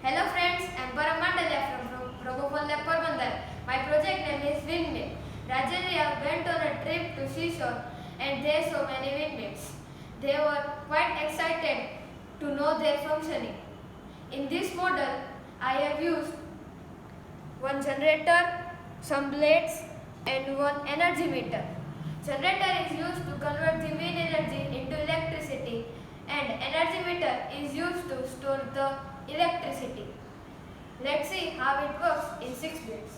Hello friends, I am Param from RoboFunLab Porbandar. My project name is windmill. Rajaria went on a trip to seashore and they saw many windmills. They were quite excited to know their functioning. In this model, I have used one generator, some blades and one energy meter. Generator is used to convert the wind energy into electricity and energy meter is used to store the electricity. Let's see how it works in 6 blades.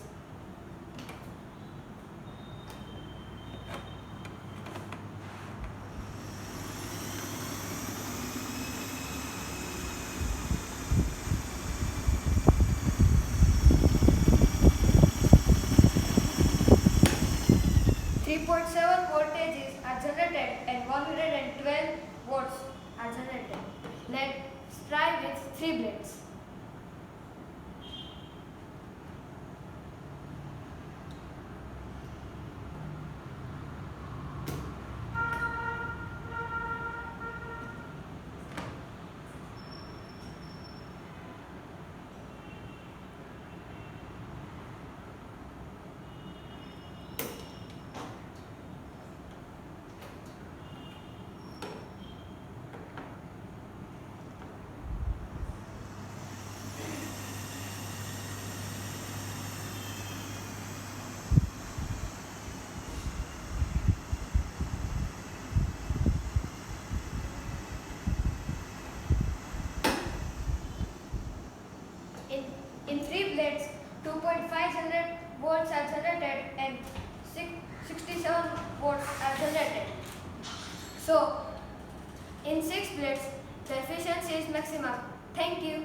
Voltages are generated and 112 volts are generated. Let's try with 3 blades. In 3 blades, 2.500 volts are generated and 67 volts are generated. So, in 6 blades, the efficiency is maximum. Thank you.